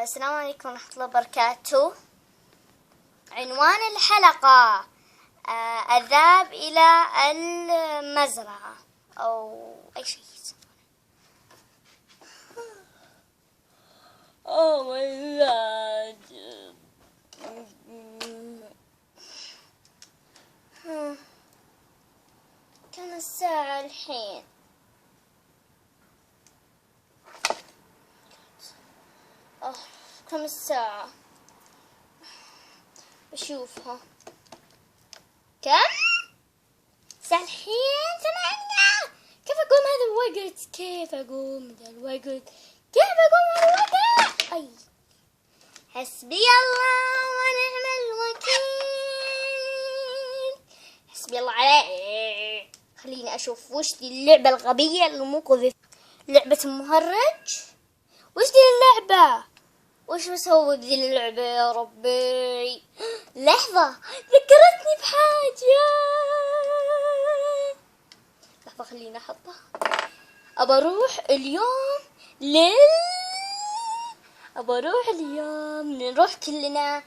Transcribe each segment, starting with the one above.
السلام عليكم ورحمة الله وبركاته. عنوان الحلقة اذهاب إلى المزرعة أو أي شيء. Oh my god. كم الساعة الحين؟ كم الساعة؟ بشوفها. كم؟ الساعة الحين 8. كيف أقوم هذا الوقت؟ كيف أقوم هذا الوقت؟ أي حسبي الله ونعم الوكيل. حسبي الله عليه. خليني أشوف وش دي اللعبة الغبية المقذفة. لعبة المهرج. وش دي اللعبة؟ وش بسوي بذي اللعبة يا ربي؟ لحظة، ذكرتني بحاجة. لحظة خليني أحطها. أبى أروح اليوم نروح كلنا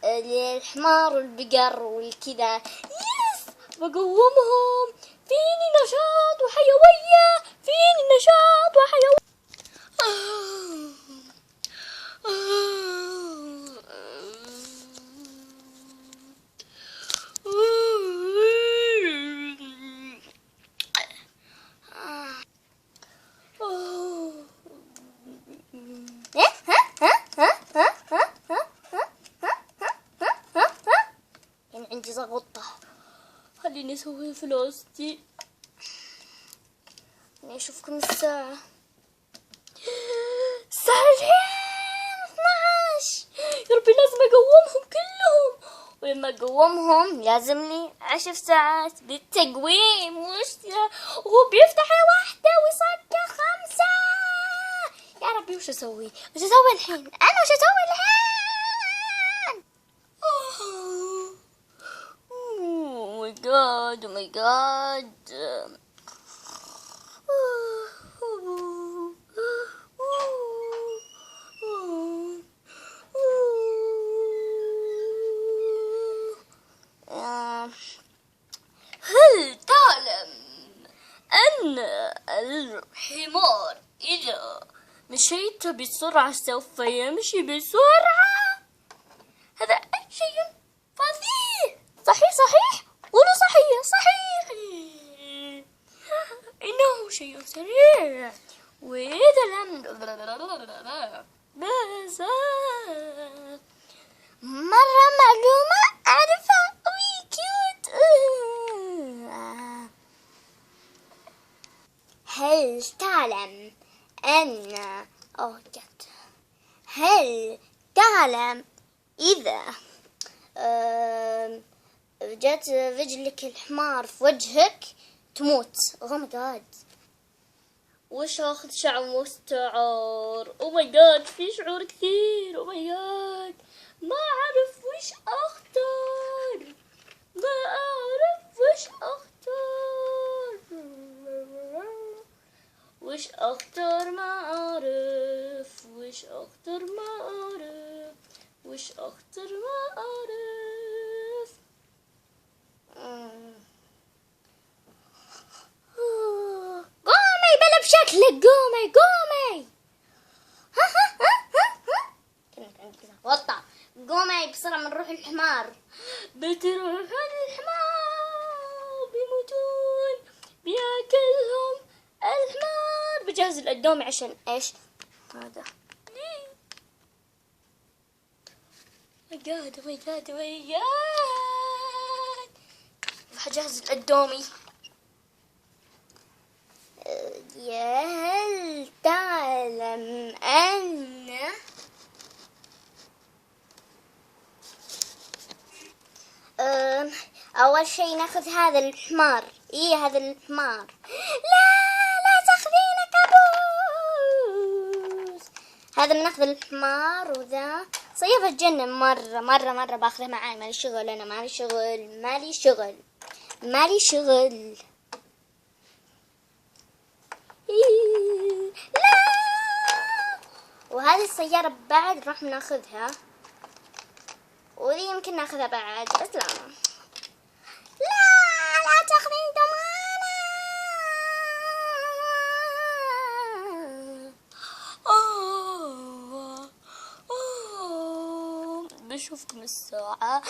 للحمار والبقر والكذا. يس، بقومهم. فيني نشاط وحيوية. يعني عندي زغطة. خليني اسوي فلوستي. يعني اشوفكم الساعة الحين 12. يا ربي لازم اقومهم كلهم، ولما اقومهم لازم لي 10 ساعات بالتقويم. وهو بيفتح 1 ويصدق 5. يا ربي وش اسوي الحين؟ انا وش اسوي الحين؟ Oh my god. هل تعلم أن الحمار إذا مشيت بسرعة سوف يمشي بسرعة؟ هذا أي شيء فظيع. صحيح، قولوا صحيح. إنه شيء سريع، وإذا لم بس مرة معلومة أعرفها. وي كيوت. هل تعلم إذا جت رجلك الحمار في وجهك تموت؟ اوه ماي جاد. وش اخذ شعر مستعار؟ او ماي جاد، في شعور كثير. او ماي جاد، ما اعرف وش اختار. ما اعرف. قومي بلا بشكلك. قومي كنت عندي كذا وطع. قومي بسرعة بنروح الحمار. بتروح الحمار بيموتون، بياكلهم الحمار. بجهز القدومي عشان ايش هذا. ماي جاد بجهز القدومي. هل تعلم أن أول شيء ناخذ هذا الحمار. هذا الحمار. لا تاخذينه كابوس. هذا بناخذ الحمار وذا صيفة تجنن. مرة باخذه معاي. مالي شغل. لا وهذه السيارة بعد راح ناخذها، وذي يمكن ناخذها بعد، بس لا لا تاخذين ضمانة. بشوفكم الساعة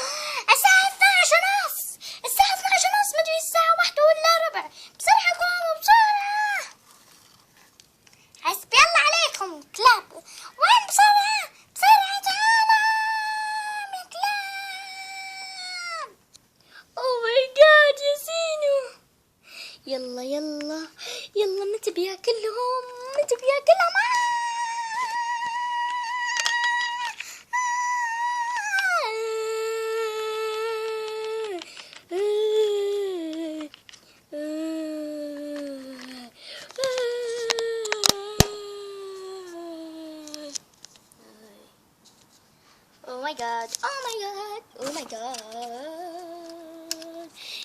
12:30. الساعة 12:30، مدري الساعة 1:15. بسرعة قوموا بسرعة. حسبي الله عليكم كلاب. وين بسرعة بسرعة تعالوا يا كلاب. اوه ماي جاد يا زينو. يلا يلا يلا، متى بياكلهم متى بياكلهم. Oh my god, oh my god, oh my god.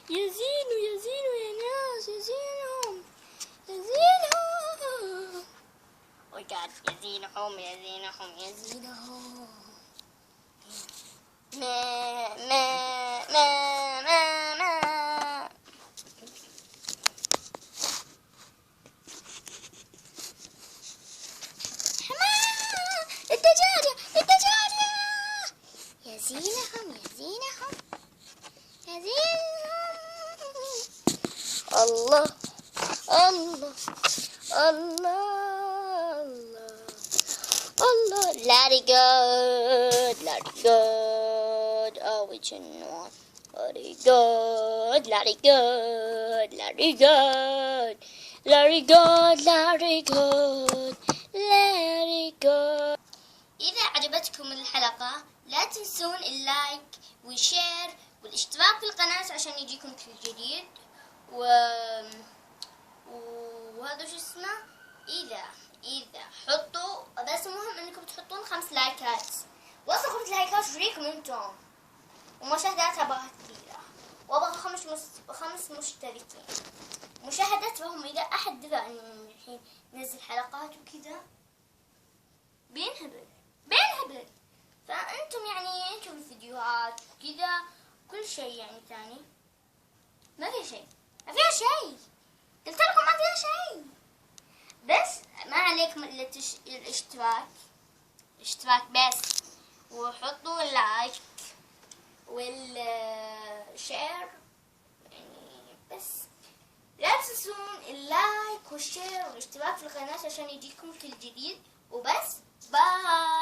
يا زينو يا زينو يا ناس، يا زينو يا زينو. Oh my god, يزينهم يزينهم يزينهم. ما ما ما ما ما. الدجاجة الدجاجة. يزينهم يزينهم يزينهم. الله الله الله الله. Let it go, let it go. Oh, وجموله. Let it go, let it go, let it go, let it go, let it go, let it go. إذا عجبتكم الحلقة لا تنسون اللايك والشير والاشتراك في القناة عشان يجيكم كل جديد. وهذا شو اسمه. إذا حطوا، بس المهم إنكم تحطون 5 لايكات. وصل 5 لايكات شريكم أنتم. ومشاهدات أبغاها كثيرة، وأبغى 5 مشتركين. مشاهدات بهم إذا أحد درى إن الحين نزل حلقات وكذا بينهبل. فأنتم يعني انتم الفيديوهات وكذا كل شيء يعني ثاني. ما فيها شيء قلت لكم ما فيها شيء. بس ما عليكم إلا الاشتراك بس. وحطوا اللايك والشير يعني بس. لا تنسون اللايك والشير والاشتراك في القناة عشان يجيكم كل جديد. وبس باي.